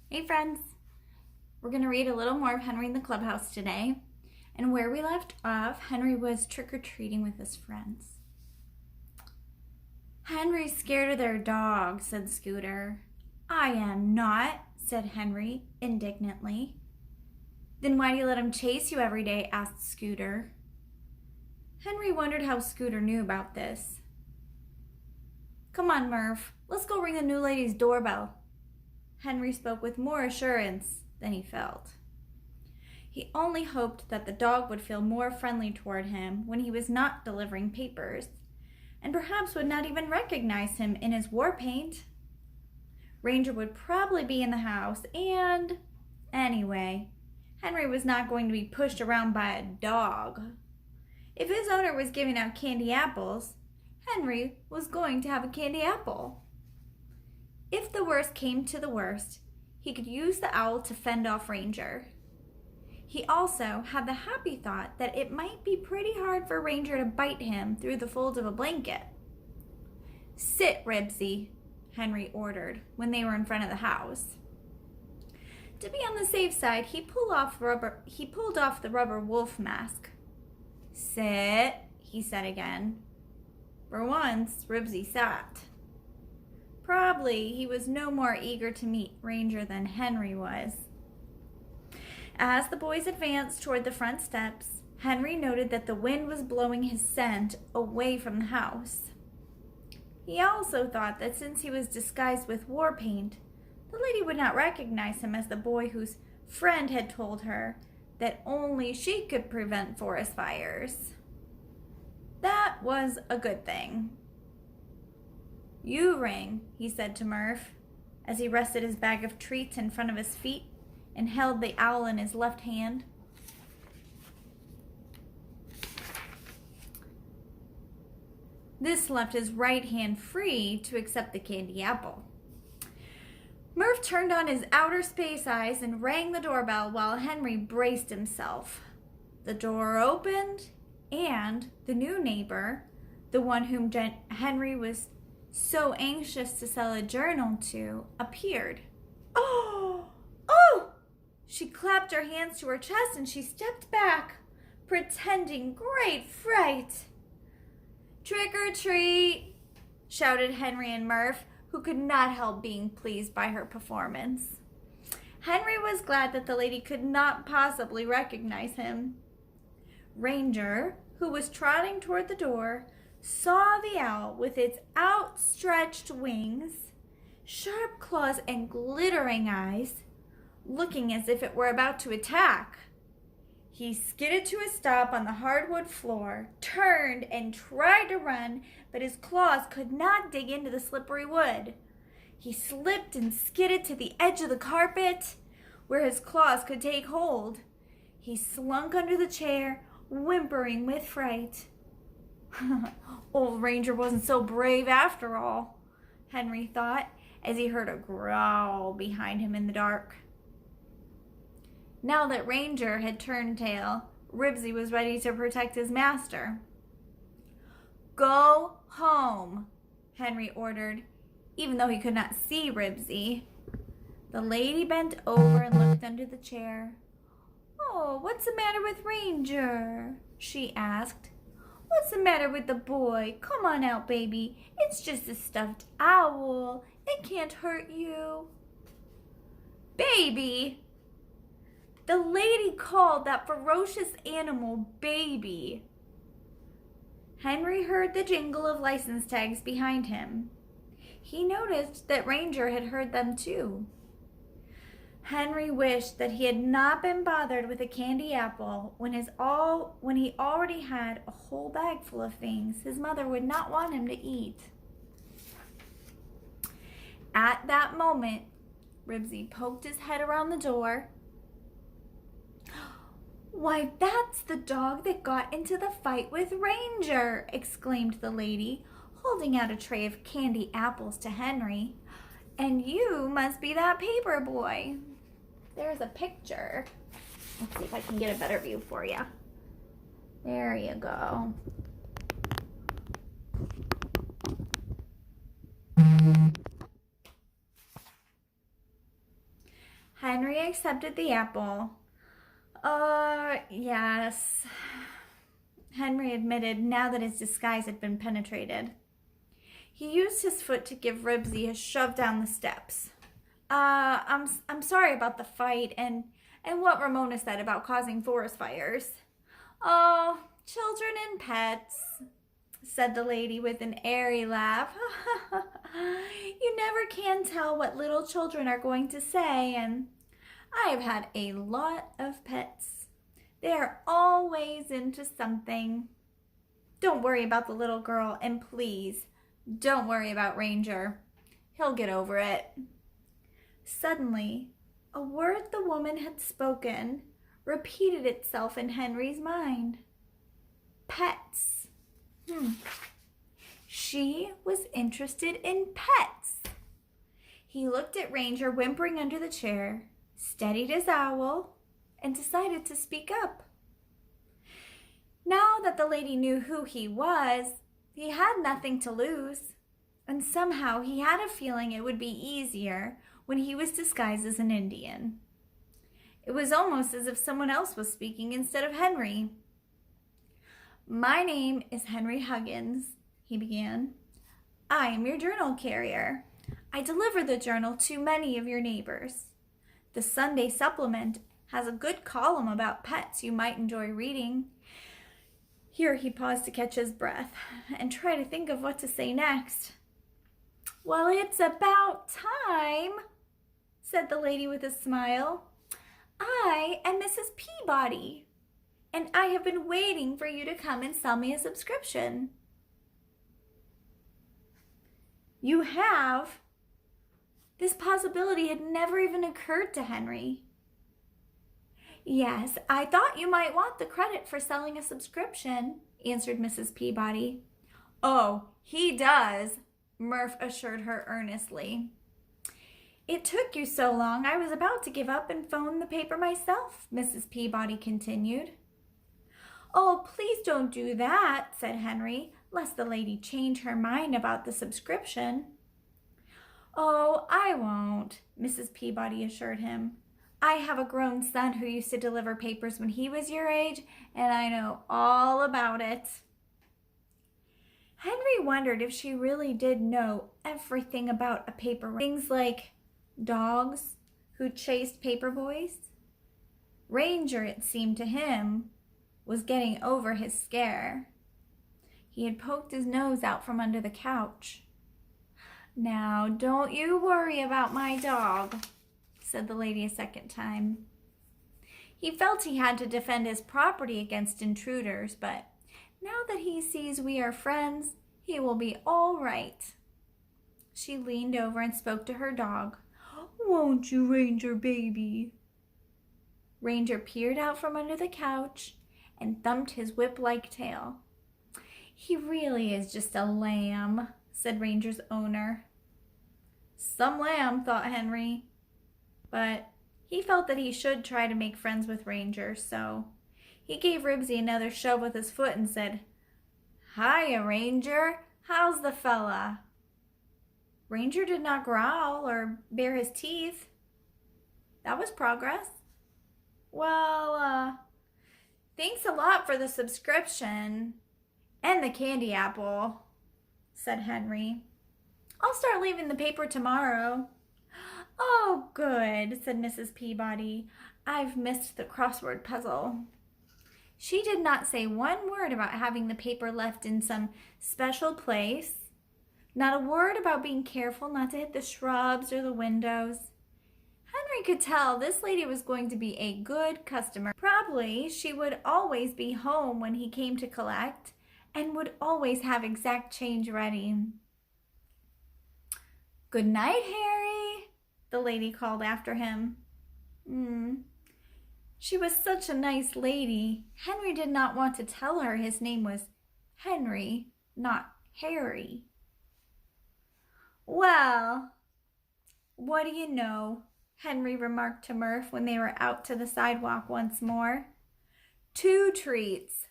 Hey friends, we're going to read a little more of Henry in the Clubhouse today. And where we left off, Henry was trick-or-treating with his friends. "Henry's scared of their dog," said Scooter. "I am not," said Henry indignantly. "Then why do you let him chase you every day?" asked Scooter. Henry wondered how Scooter knew about this. "Come on, Murph, let's go ring the new lady's doorbell." Henry spoke with more assurance than he felt. He only hoped that the dog would feel more friendly toward him when he was not delivering papers, and perhaps would not even recognize him in his war paint. Ranger would probably be in the house, and anyway, Henry was not going to be pushed around by a dog. If his owner was giving out candy apples, Henry was going to have a candy apple. If the worst came to the worst, he could use the owl to fend off Ranger. He also had the happy thought that it might be pretty hard for Ranger to bite him through the folds of a blanket. "Sit, Ribsy," Henry ordered when they were in front of the house. To be on the safe side, he pulled off the rubber wolf mask. "Sit," he said again. For once, Ribsy sat. Probably he was no more eager to meet Ranger than Henry was. As the boys advanced toward the front steps, Henry noted that the wind was blowing his scent away from the house. He also thought that since he was disguised with war paint, the lady would not recognize him as the boy whose friend had told her that only she could prevent forest fires. That was a good thing. "You ring," he said to Murph, as he rested his bag of treats in front of his feet and held the owl in his left hand. This left his right hand free to accept the candy apple. Murph turned on his outer space eyes and rang the doorbell while Henry braced himself. The door opened, and the new neighbor, the one whom Henry was so anxious to sell a journal to, appeared. "Oh! Oh!" She clapped her hands to her chest and she stepped back, pretending great fright. "Trick or treat!" shouted Henry and Murph, who could not help being pleased by her performance. Henry was glad that the lady could not possibly recognize him. Ranger, who was trotting toward the door, saw the owl with its outstretched wings, sharp claws, and glittering eyes, looking as if it were about to attack. He skidded to a stop on the hardwood floor, turned, and tried to run, but his claws could not dig into the slippery wood. He slipped and skidded to the edge of the carpet, where his claws could take hold. He slunk under the chair, whimpering with fright. Old Ranger wasn't so brave after all, Henry thought, as he heard a growl behind him in the dark. Now that Ranger had turned tail, Ribsy was ready to protect his master. "Go home," Henry ordered, even though he could not see Ribsy. The lady bent over and looked under the chair. "Oh, what's the matter with Ranger?" she asked. "What's the matter with the boy? Come on out, baby. It's just a stuffed owl. It can't hurt you." "Baby!" The lady called that ferocious animal baby. Henry heard the jingle of license tags behind him. He noticed that Ranger had heard them too. Henry wished that he had not been bothered with a candy apple when he already had a whole bag full of things his mother would not want him to eat. At that moment, Ribsy poked his head around the door. "Why, that's the dog that got into the fight with Ranger!" exclaimed the lady, holding out a tray of candy apples to Henry. "And you must be that paper boy." There's a picture. Let's see if I can get a better view for you. There you go. Henry accepted the apple. Yes, Henry admitted now that his disguise had been penetrated. He used his foot to give Ribsy a shove down the steps. I'm sorry about the fight and what Ramona said about causing forest fires. Oh, children and pets, said the lady with an airy laugh. You never can tell what little children are going to say, and I have had a lot of pets. They are always into something. Don't worry about the little girl, and please, don't worry about Ranger. He'll get over it. Suddenly, a word the woman had spoken repeated itself in Henry's mind. Pets. She was interested in pets. He looked at Ranger whimpering under the chair, steadied his owl, and decided to speak up. Now that the lady knew who he was, he had nothing to lose, and somehow he had a feeling it would be easier when he was disguised as an Indian. It was almost as if someone else was speaking instead of Henry. My name is Henry Huggins, he began. I am your journal carrier. I deliver the journal to many of your neighbors. The Sunday supplement has a good column about pets you might enjoy reading. Here he paused to catch his breath and try to think of what to say next. Well, it's about time, said the lady with a smile. I am Mrs. Peabody, and I have been waiting for you to come and sell me a subscription. You have? This possibility had never even occurred to Henry. Yes, I thought you might want the credit for selling a subscription, answered Mrs. Peabody. Oh, he does, Murph assured her earnestly. It took you so long, I was about to give up and phone the paper myself, Mrs. Peabody continued. Oh, please don't do that, said Henry, lest the lady change her mind about the subscription. Oh, I won't, Mrs. Peabody assured him. I have a grown son who used to deliver papers when he was your age, and I know all about it. Henry wondered if she really did know everything about a paper. Things like dogs who chased paper boys. Ranger, it seemed to him, was getting over his scare. He had poked his nose out from under the couch. Now, don't you worry about my dog, said the lady a second time. He felt he had to defend his property against intruders, but now that he sees we are friends, he will be all right. She leaned over and spoke to her dog. Won't you, Ranger baby? Ranger peered out from under the couch and thumped his whip-like tail. He really is just a lamb, said Ranger's owner. Some lamb, thought Henry. But he felt that he should try to make friends with Ranger, so he gave Ribsy another shove with his foot and said, Hiya, Ranger. How's the fella? Ranger did not growl or bare his teeth. That was progress. Well, thanks a lot for the subscription and the candy apple, said Henry. I'll start leaving the paper tomorrow. Oh, good, said Mrs. Peabody. I've missed the crossword puzzle. She did not say one word about having the paper left in some special place. Not a word about being careful not to hit the shrubs or the windows. Henry could tell this lady was going to be a good customer. Probably she would always be home when he came to collect and would always have exact change ready. Good night, Harry, the lady called after him. She was such a nice lady. Henry did not want to tell her his name was Henry, not Harry. Well, what do you know? Henry remarked to Murph when they were out to the sidewalk once more. 2 treats,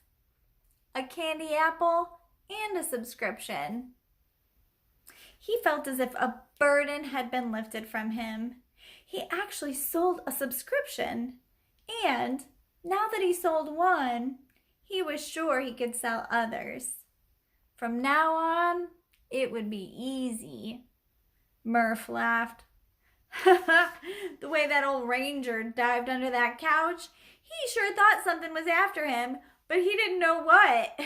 a candy apple and a subscription. He felt as if a burden had been lifted from him. He actually sold a subscription. And now that he sold one, he was sure he could sell others. From now on, it would be easy. Murph laughed. The way that old ranger dived under that couch, he sure thought something was after him, but he didn't know what.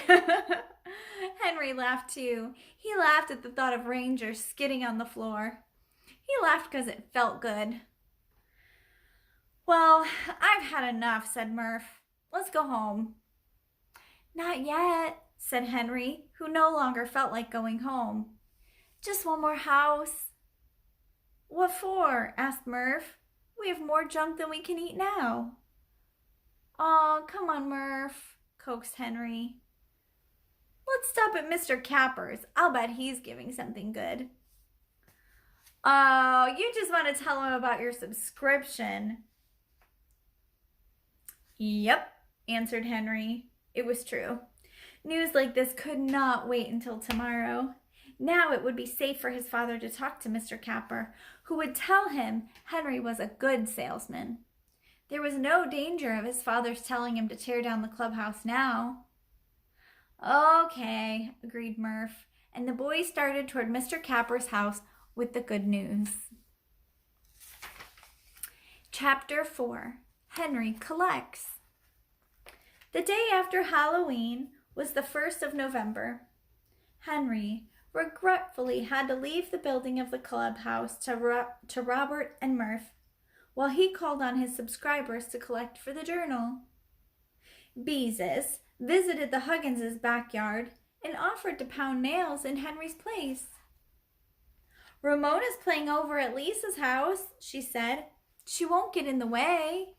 Henry laughed too. He laughed at the thought of Ranger skidding on the floor. He laughed because it felt good. Well, I've had enough, said Murph. Let's go home. Not yet, said Henry, who no longer felt like going home. Just one more house. What for? Asked Murph. We have more junk than we can eat now. Oh, come on, Murph, coaxed Henry. Let's stop at Mr. Capper's. I'll bet he's giving something good. Oh, you just want to tell him about your subscription. Yep, answered Henry. It was true. News like this could not wait until tomorrow. Now it would be safe for his father to talk to Mr. Capper, who would tell him Henry was a good salesman. There was no danger of his father's telling him to tear down the clubhouse now. Okay, agreed Murph, and the boys started toward Mr. Capper's house with the good news. Chapter 4. Henry Collects. The day after Halloween was the 1st of November. Henry regretfully had to leave the building of the clubhouse to Robert and Murph, while he called on his subscribers to collect for the journal. Beezus visited the Huggins' backyard and offered to pound nails in Henry's place. Ramona's playing over at Lisa's house, she said. She won't get in the way.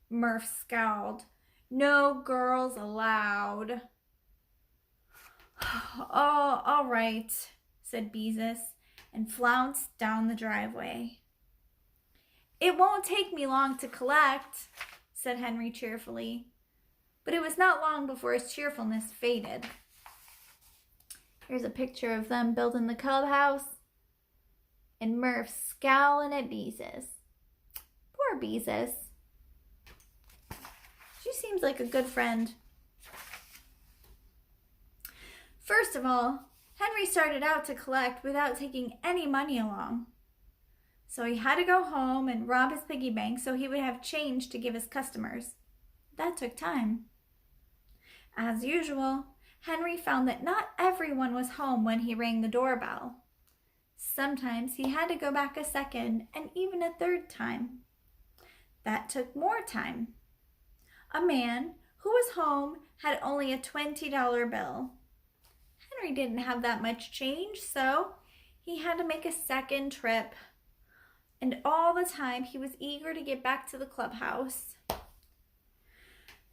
Murph scowled. No girls allowed. Oh, all right, said Beezus, and flounced down the driveway. It won't take me long to collect, said Henry cheerfully. But it was not long before his cheerfulness faded. Here's a picture of them building the clubhouse, and Murph scowling at Beezus. Poor Beezus. She seems like a good friend. First of all, Henry started out to collect without taking any money along. So he had to go home and rob his piggy bank so he would have change to give his customers. That took time. As usual, Henry found that not everyone was home when he rang the doorbell. Sometimes he had to go back a second and even a third time. That took more time. A man who was home had only a $20 bill. Henry didn't have that much change, so he had to make a second trip. And all the time he was eager to get back to the clubhouse.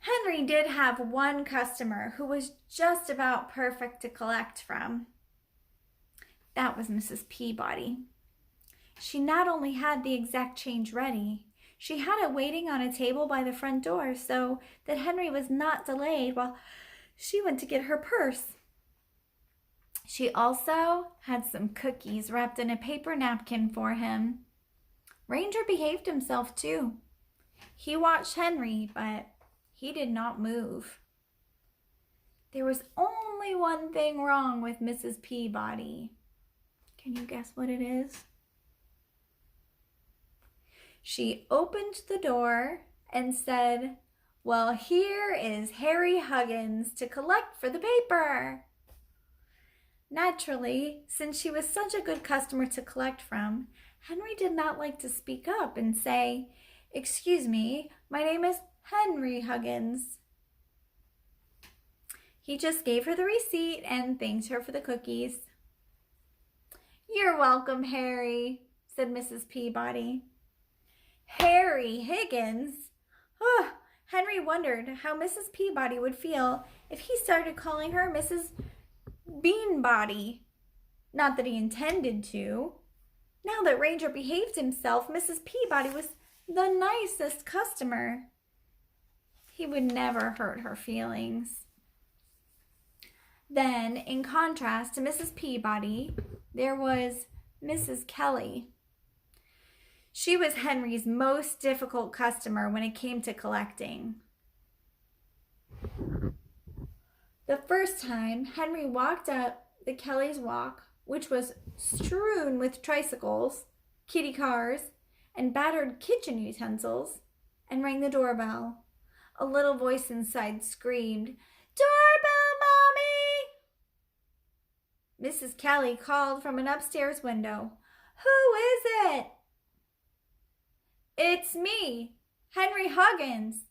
Henry did have one customer who was just about perfect to collect from. That was Mrs. Peabody. She not only had the exact change ready, she had it waiting on a table by the front door so that Henry was not delayed while she went to get her purse. She also had some cookies wrapped in a paper napkin for him. Ranger behaved himself too. He watched Henry, but he did not move. There was only one thing wrong with Mrs. Peabody. Can you guess what it is? She opened the door and said, "Well, here is Harry Huggins to collect for the paper." Naturally, since she was such a good customer to collect from, Henry did not like to speak up and say, "Excuse me, my name is Henry Huggins." He just gave her the receipt and thanked her for the cookies. "You're welcome, Harry," said Mrs. Peabody. Harry Higgins? Oh, Henry wondered how Mrs. Peabody would feel if he started calling her Mrs. Beanbody. Not that he intended to. Now that Ranger behaved himself, Mrs. Peabody was the nicest customer. He would never hurt her feelings. Then, in contrast to Mrs. Peabody, there was Mrs. Kelly. She was Henry's most difficult customer when it came to collecting. The first time Henry walked up the Kellys' walk, which was strewn with tricycles, kitty cars, and battered kitchen utensils, and rang the doorbell. A little voice inside screamed, "Doorbell, Mommy!" Mrs. Kelly called from an upstairs window. "Who is it?" "It's me, Henry Huggins,"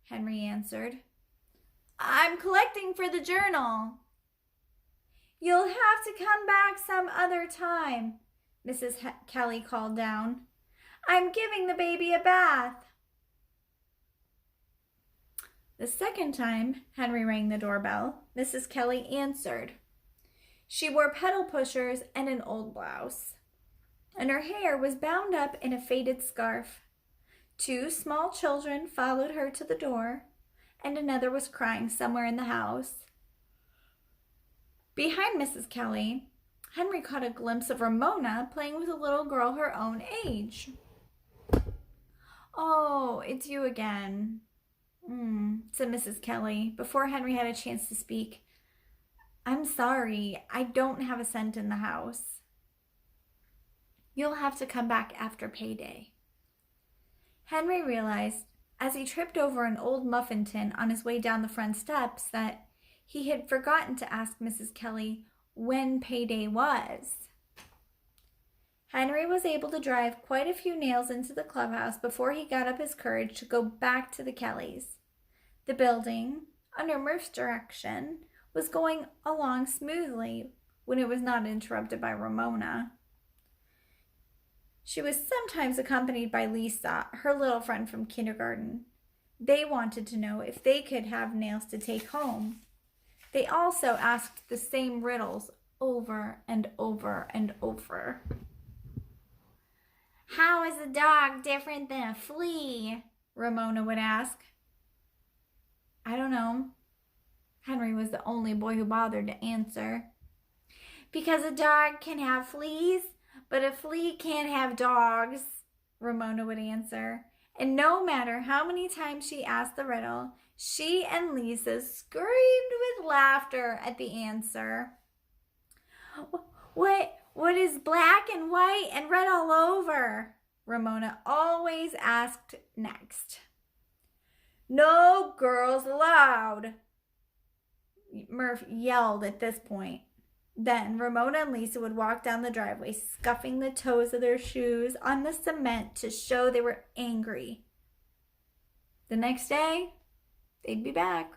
Henry answered. "I'm collecting for the journal." "You'll have to come back some other time," Mrs. Kelly called down. "I'm giving the baby a bath." The second time Henry rang the doorbell, Mrs. Kelly answered. She wore pedal pushers and an old blouse, and her hair was bound up in a faded scarf. 2 small children followed her to the door, and another was crying somewhere in the house. Behind Mrs. Kelly, Henry caught a glimpse of Ramona playing with a little girl her own age. "Oh, it's you again," said Mrs. Kelly before Henry had a chance to speak. "I'm sorry, I don't have a cent in the house." "You'll have to come back after payday." Henry realized, as he tripped over an old muffin tin on his way down the front steps, that he had forgotten to ask Mrs. Kelly when payday was. Henry was able to drive quite a few nails into the clubhouse before he got up his courage to go back to the Kellys. The building, under Murph's direction, was going along smoothly when it was not interrupted by Ramona. She was sometimes accompanied by Lisa, her little friend from kindergarten. They wanted to know if they could have nails to take home. They also asked the same riddles over and over and over. "How is a dog different than a flea?" Ramona would ask. "I don't know." Henry was the only boy who bothered to answer. "Because a dog can have fleas, but a flea can't have dogs," Ramona would answer. And no matter how many times she asked the riddle, she and Lisa screamed with laughter at the answer. What is black and white and red all over?" Ramona always asked next. "No girls allowed," Murph yelled at this point. Then Ramona and Lisa would walk down the driveway, scuffing the toes of their shoes on the cement to show they were angry. The next day, they'd be back.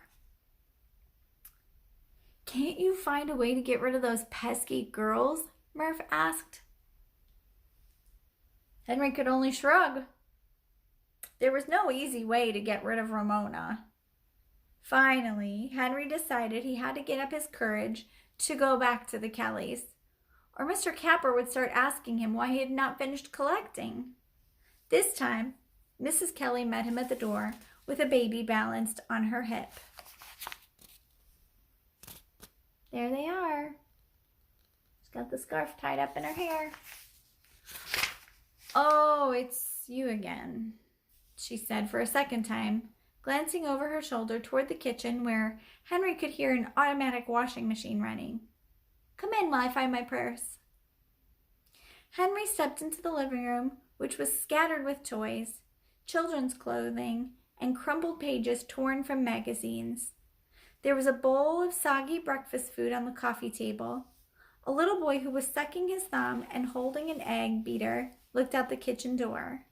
"Can't you find a way to get rid of those pesky girls?" Murph asked. Henry could only shrug. There was no easy way to get rid of Ramona. Finally, Henry decided he had to get up his courage to go back to the Kellys, or Mr. Capper would start asking him why he had not finished collecting. This time, Mrs. Kelly met him at the door with a baby balanced on her hip. There they are. She's got the scarf tied up in her hair. "Oh, it's you again," she said for a second time, glancing over her shoulder toward the kitchen where Henry could hear an automatic washing machine running. "Come in while I find my purse." Henry stepped into the living room, which was scattered with toys, children's clothing, and crumpled pages torn from magazines. There was a bowl of soggy breakfast food on the coffee table. A little boy who was sucking his thumb and holding an egg beater looked out the kitchen door.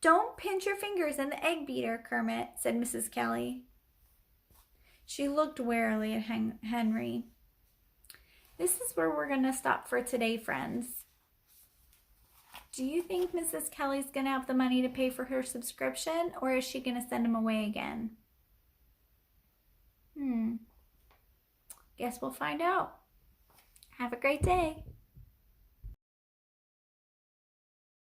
"Don't pinch your fingers in the egg beater, Kermit," said Mrs. Kelly. She looked warily at Henry. This is where we're going to stop for today, friends. Do you think Mrs. Kelly's going to have the money to pay for her subscription, or is she going to send him away again? Guess we'll find out. Have a great day.